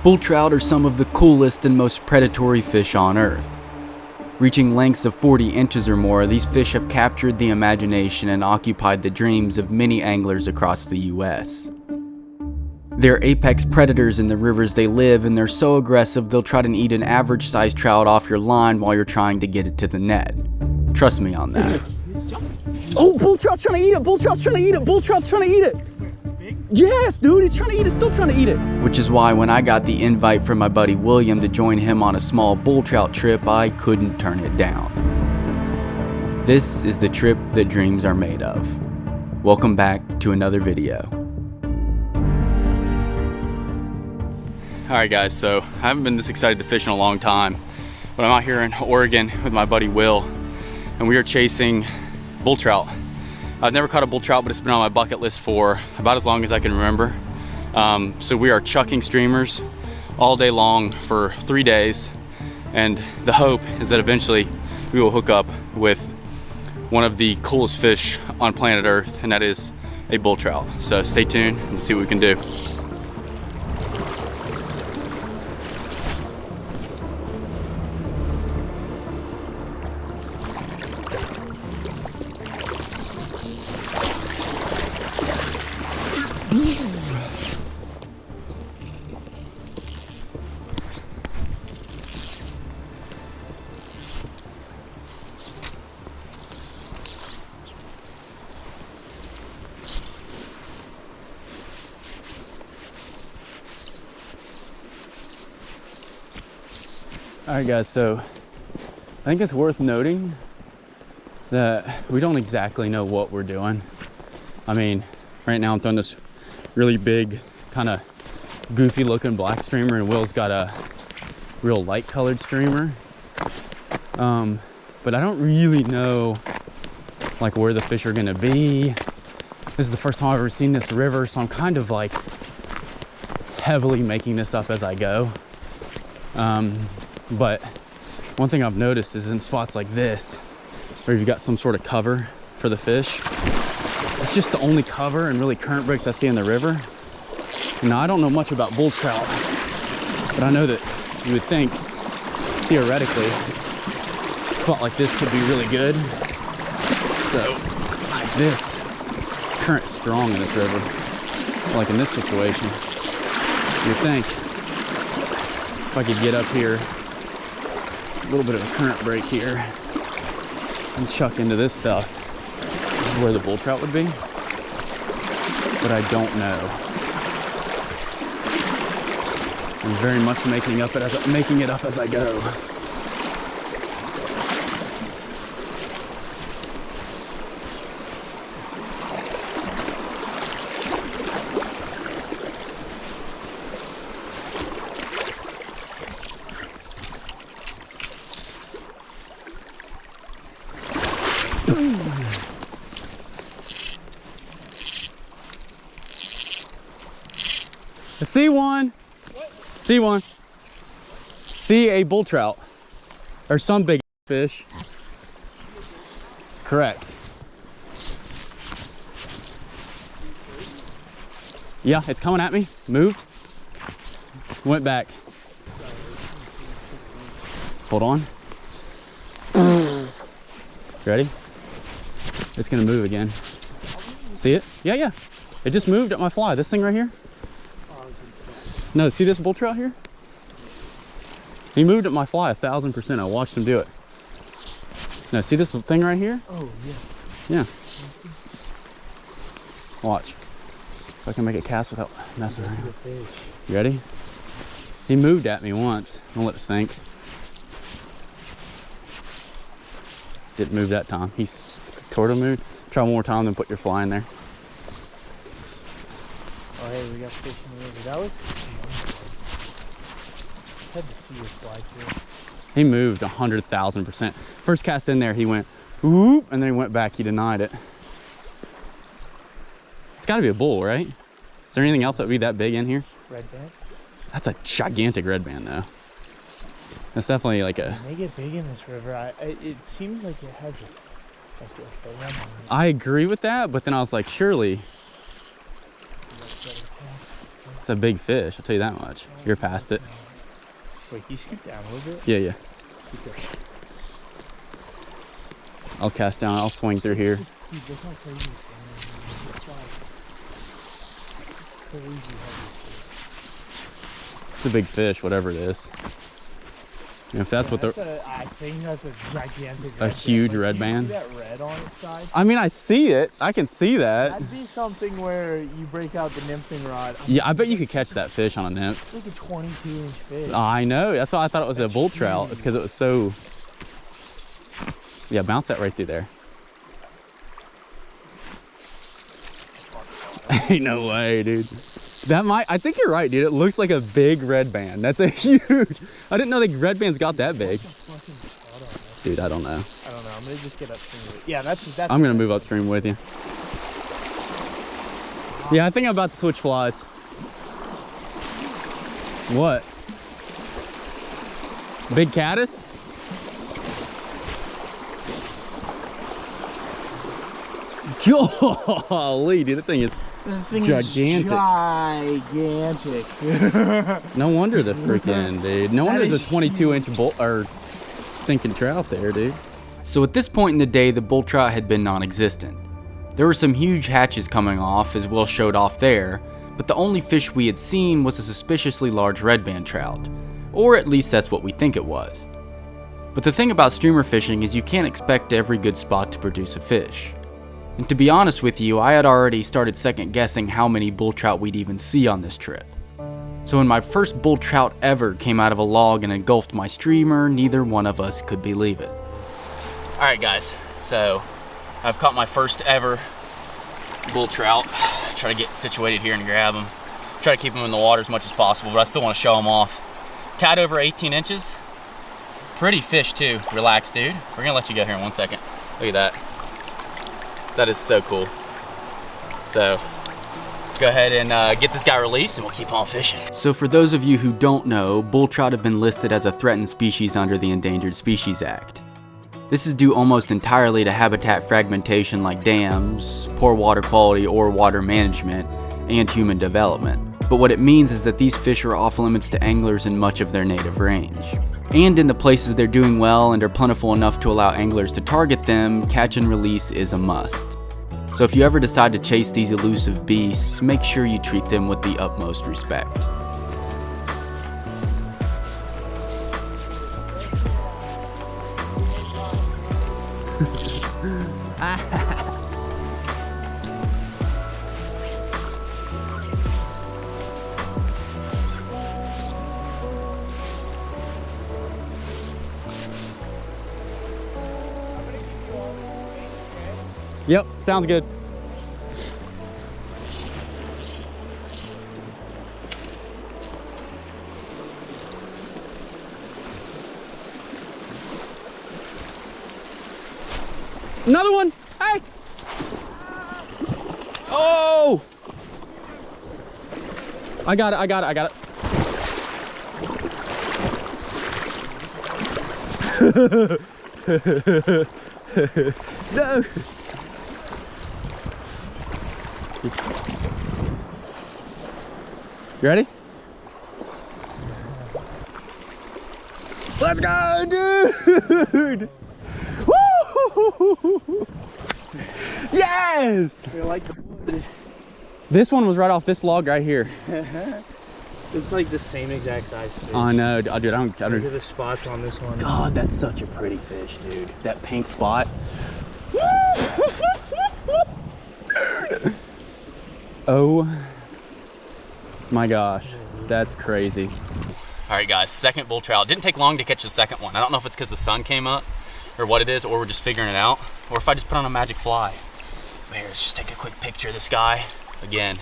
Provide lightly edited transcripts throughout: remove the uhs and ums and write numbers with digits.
Bull trout are some of the coolest and most predatory fish on Earth. Reaching lengths of 40 inches or more, these fish have captured the imagination and occupied the dreams of many anglers across the US. They're apex predators in the rivers they live, and they're so aggressive they'll try to eat an average-sized trout off your line while you're trying to get it to the net. Trust me on that. Oh, bull trout's trying to eat it! Bull trout's trying to eat it! Bull trout's trying to eat it! Yes, dude, he's trying to eat it, still trying to eat it. Which is why when I got the invite from my buddy William to join him on a small bull trout trip, I couldn't turn it down. This is the trip that dreams are made of. Welcome back to another video. Alright guys, so I haven't been this excited to fish in a long time, but I'm out here in Oregon with my buddy Will, and we are chasing bull trout. I've never caught a bull trout, but it's been on my bucket list for about as long as I can remember. So we are chucking streamers all day long for 3 days, and the hope is that eventually we will hook up with one of the coolest fish on planet Earth, and that is a bull trout. So stay tuned and let's see what we can do. Alright guys, so I think it's worth noting that we don't exactly know what we're doing. I mean, right now I'm throwing this really big, kind of goofy looking black streamer, and Will's got a real light colored streamer. But I don't really know like where the fish are gonna be. This is the first time I've ever seen this river, so I'm kind of like heavily making this up as I go. But one thing I've noticed is in spots like this, where you've got some sort of cover for the fish, it's just the only cover and really current breaks I see in the river. Now, I don't know much about bull trout, but I know that you would think, theoretically, a spot like this could be really good. So, like this, current's strong in this river. Like in this situation, you'd think, if I could get up here, a little bit of a current break here, and chuck into this stuff, this is where the bull trout would be, but I don't know. I'm very much making it up as I go. I see one. What? See one. See a bull trout. Or some big fish. Correct. Yeah, it's coming at me. Moved. Went back. Hold on. Ready? It's gonna move again. See it? Yeah, yeah. It just moved at my fly. This thing right here. No, see this bull trout here? He moved at my fly 1,000%. I watched him do it. No, see this thing right here? Oh, yeah. Yeah. Watch. If I can make a cast without messing around. You ready? He moved at me once. I'll let it sink. Didn't move that time. He's tortoise moved. Try one more time, then put your fly in there. Oh, hey, we got fish in the river. That was... Had to see your fly too. He moved 100,000%. First cast in there, he went whoop, and then he went back. He denied it. It's got to be a bull, right? Is there anything else that would be that big in here? Red band? That's a gigantic red band, though. That's definitely like a... They get big in this river. It seems like it has a rim on it. I agree with that, but then I was like, surely It's a big fish, I'll tell you that much. You're past it. Wait, can you scoot down a little bit? Yeah, yeah. I'll cast down, I'll swing through here. Dude, that's not crazy. That's like crazy heavy. It's a big fish, whatever it is. And if that's what I think that's a gigantic a huge red band. See that red on its side? I mean, I see it. I can see that. That'd be something where you break out the nymphing rod. Yeah, I bet you could catch that fish on a nymph. It's like a 22-inch fish. I know. That's why I thought it was a bull trout. It's because it was so. Yeah, bounce that right through there. Ain't no way, dude. That might, I think you're right, dude. It looks like a big red band. That's a huge, I didn't know the red bands got that big. Dude, I don't know. I don't know. I'm gonna just get upstream with it. Yeah, that's I'm gonna move upstream with you. Yeah, I think I'm about to switch flies. What? Big caddis? Golly, dude, that thing is gigantic. No wonder the freaking dude. No wonder there's a 22-inch bull or stinking trout there, dude. So at this point in the day, the bull trout had been non-existent. There were some huge hatches coming off, as Will showed off there, but the only fish we had seen was a suspiciously large red band trout, or at least that's what we think it was. But the thing about streamer fishing is you can't expect every good spot to produce a fish. And to be honest with you, I had already started second guessing how many bull trout we'd even see on this trip. So when my first bull trout ever came out of a log and engulfed my streamer, neither one of us could believe it. Alright guys, so I've caught my first ever bull trout. Try to get situated here and grab them. Try to keep them in the water as much as possible, but I still want to show them off. Cat over 18 inches. Pretty fish too. Relax, dude. We're gonna let you go here in 1 second. Look at that. That is so cool. So, let's go ahead and get this guy released and we'll keep on fishing. So for those of you who don't know, bull trout have been listed as a threatened species under the Endangered Species Act. This is due almost entirely to habitat fragmentation like dams, poor water quality or water management, and human development. But what it means is that these fish are off limits to anglers in much of their native range. And in the places they're doing well and are plentiful enough to allow anglers to target them, catch and release is a must. So if you ever decide to chase these elusive beasts, make sure you treat them with the utmost respect. Yep, sounds good. Another one. Hey. Oh. I got it. I got it. I got it. No. You ready? Let's go, dude! Woo! Yes! They're like the wood. This one was right off this log right here. It's like the same exact size fish. I know, dude. I don't. Look at the spots on this one. God, that's such a pretty fish, dude. That pink spot. Oh my gosh, that's crazy. All right guys, second bull trout. Didn't take long to catch the second one. I don't know if it's because the sun came up or what it is, or we're just figuring it out, or if I just put on a magic fly. But here, let's just take a quick picture of this guy. Again,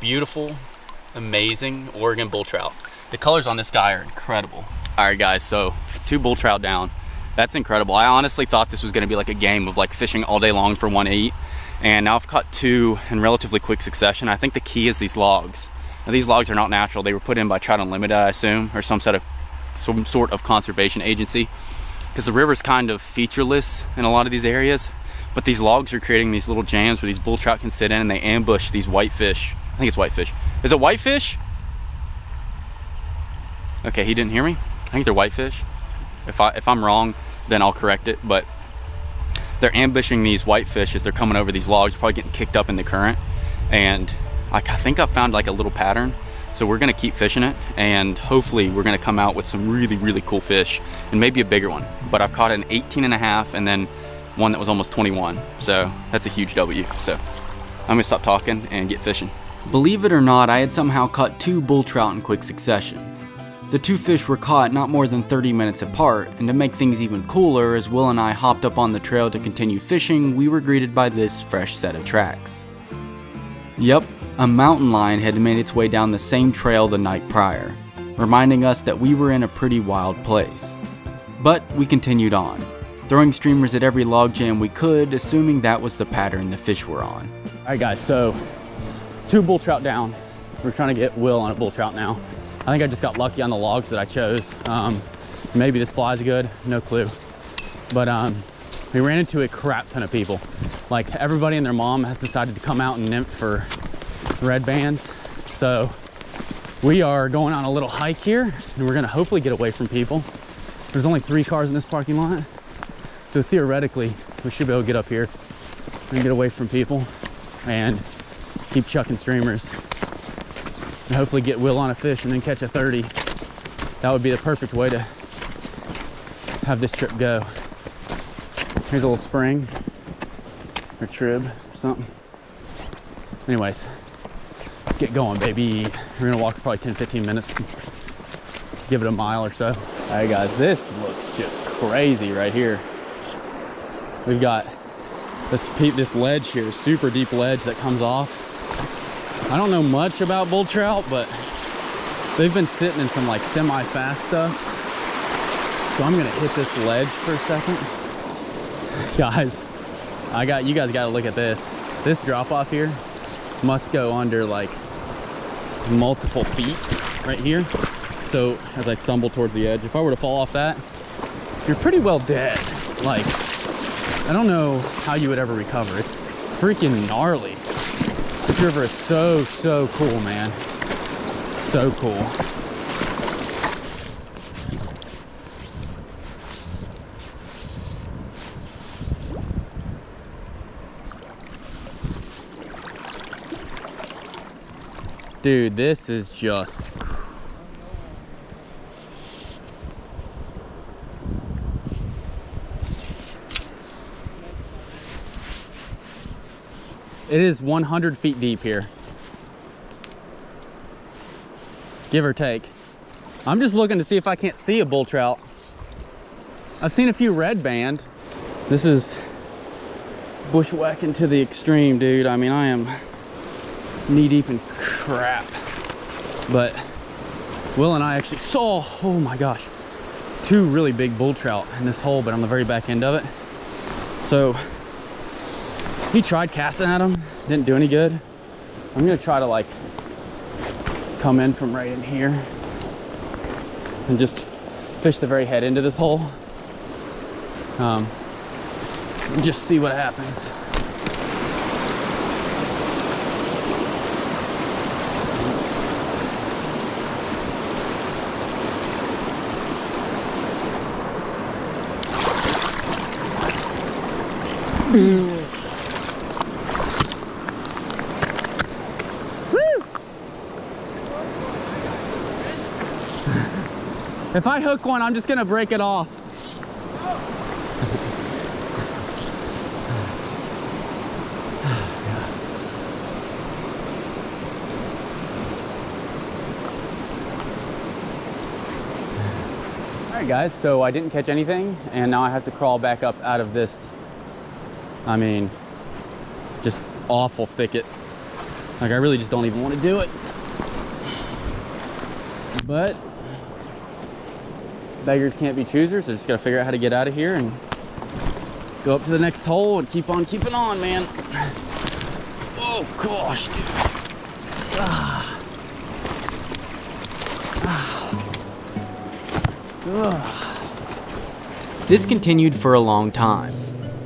beautiful, amazing Oregon bull trout. The colors on this guy are incredible. All right guys, so 2 bull trout down. That's incredible. I honestly thought this was gonna be like a game of like fishing all day long for 1 eat. And now I've caught 2 in relatively quick succession. I think the key is these logs. Now these logs are not natural. They were put in by Trout Unlimited, I assume, or some sort of conservation agency. Because the river's kind of featureless in a lot of these areas. But these logs are creating these little jams where these bull trout can sit in and they ambush these whitefish. I think it's whitefish. Is it whitefish? Okay, he didn't hear me. I think they're whitefish. If I'm wrong, then I'll correct it. But they're ambushing these whitefish as they're coming over these logs, probably getting kicked up in the current. And I think I found like a little pattern. So we're gonna keep fishing it, and hopefully we're gonna come out with some really, really cool fish, and maybe a bigger one. But I've caught an 18.5 and then one that was almost 21. So that's a huge W. So I'm gonna stop talking and get fishing. Believe it or not, I had somehow caught 2 bull trout in quick succession. The 2 fish were caught not more than 30 minutes apart, and to make things even cooler, as Will and I hopped up on the trail to continue fishing, we were greeted by this fresh set of tracks. Yep, a mountain lion had made its way down the same trail the night prior, reminding us that we were in a pretty wild place. But we continued on, throwing streamers at every log jam we could, assuming that was the pattern the fish were on. All right, guys, so 2 bull trout down. We're trying to get Will on a bull trout now. I think I just got lucky on the logs that I chose. Maybe this fly's good, no clue. But we ran into a crap ton of people. Like, everybody and their mom has decided to come out and nymph for red bands. So we are going on a little hike here, and we're gonna hopefully get away from people. There's only 3 cars in this parking lot. So theoretically, we should be able to get up here and get away from people and keep chucking streamers. And hopefully get Will on a fish and then catch a 30. That would be the perfect way to have this trip go. Here's a little spring or trib or something. Anyways, let's get going, baby. We're gonna walk probably 10-15 minutes, give it a mile or so. All right, guys, this looks just crazy right here. We've got this ledge here, super deep ledge that comes off. I don't know much about bull trout, but they've been sitting in some like semi-fast stuff. So I'm gonna hit this ledge for a second. Guys, you guys gotta look at this. This drop off here must go under like multiple feet right here. So as I stumble towards the edge, if I were to fall off that, you're pretty well dead. Like, I don't know how you would ever recover. It's freaking gnarly. This river is so cool, man. So cool. Dude, this is just... It is 100 feet deep here. Give or take. I'm just looking to see if I can't see a bull trout. I've seen a few red band. This is bushwhacking to the extreme, dude. I mean, I am knee deep in crap. But Will and I actually saw, oh my gosh, 2 really big bull trout in this hole, but on the very back end of it. So he tried casting at them, didn't do any good. I'm gonna try to like come in from right in here and just fish the very head into this hole. And just see what happens. If I hook one, I'm just gonna break it off. All right, guys, so I didn't catch anything, and now I have to crawl back up out of this, I mean, just awful thicket. Like, I really just don't even want to do it. But beggars can't be choosers, so just gotta figure out how to get out of here and go up to the next hole and keep on keeping on, man. Oh gosh, dude. This continued for a long time,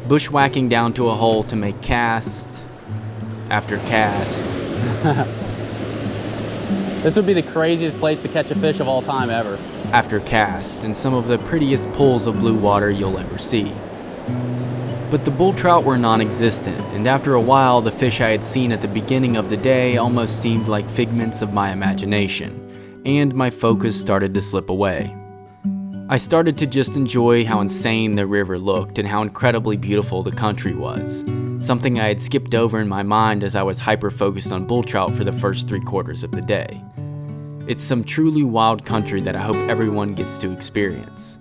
bushwhacking down to a hole to make cast after cast This would be the craziest place to catch a fish of all time ever. After cast, and some of the prettiest pools of blue water you'll ever see. But the bull trout were non-existent, and after a while the fish I had seen at the beginning of the day almost seemed like figments of my imagination, and my focus started to slip away. I started to just enjoy how insane the river looked and how incredibly beautiful the country was, something I had skipped over in my mind as I was hyper-focused on bull trout for the first 3/4 of the day. It's some truly wild country that I hope everyone gets to experience.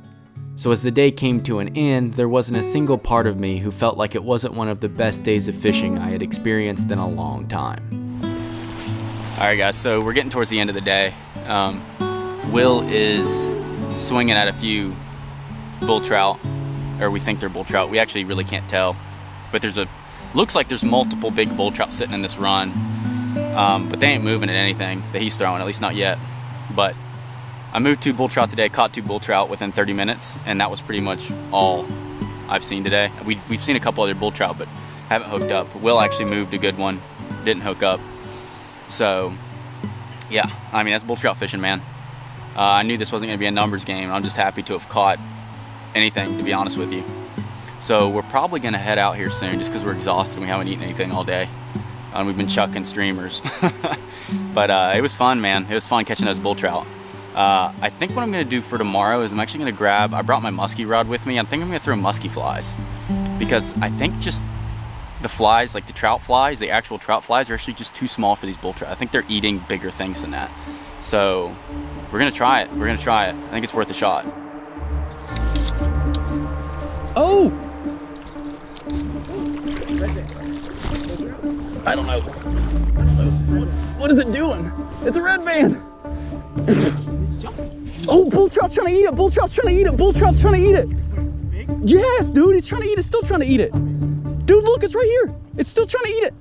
So as the day came to an end, there wasn't a single part of me who felt like it wasn't one of the best days of fishing I had experienced in a long time. Alright guys, so we're getting towards the end of the day. Will is swinging at a few bull trout, or we think they're bull trout. We actually really can't tell, but looks like there's multiple big bull trout sitting in this run, but they ain't moving at anything that he's throwing, at least not yet. But I moved 2 bull trout today, caught 2 bull trout within 30 minutes, and that was pretty much all I've seen today. We've seen a couple other bull trout, but haven't hooked up. Will actually moved a good one, didn't hook up. So yeah, I mean, that's bull trout fishing, man. I knew this wasn't going to be a numbers game. I'm just happy to have caught anything, to be honest with you. So we're probably going to head out here soon just because we're exhausted and we haven't eaten anything all day. We've been chucking streamers. But it was fun, man. It was fun catching those bull trout. I think what I'm going to do for tomorrow is I'm actually going to I brought my musky rod with me. I think I'm going to throw musky flies, because I think just the flies, like the trout flies, the actual trout flies, are actually just too small for these bull trout. I think they're eating bigger things than that. So we're going to try it. We're going to try it. I think it's worth a shot. Oh! I don't know. What is it doing? It's a red band. Oh, bull trout's trying to eat it. Bull trout's trying to eat it. Bull trout's trying to eat it. Yes, dude, he's trying to eat it. Still trying to eat it. Dude, look, it's right here. It's still trying to eat it.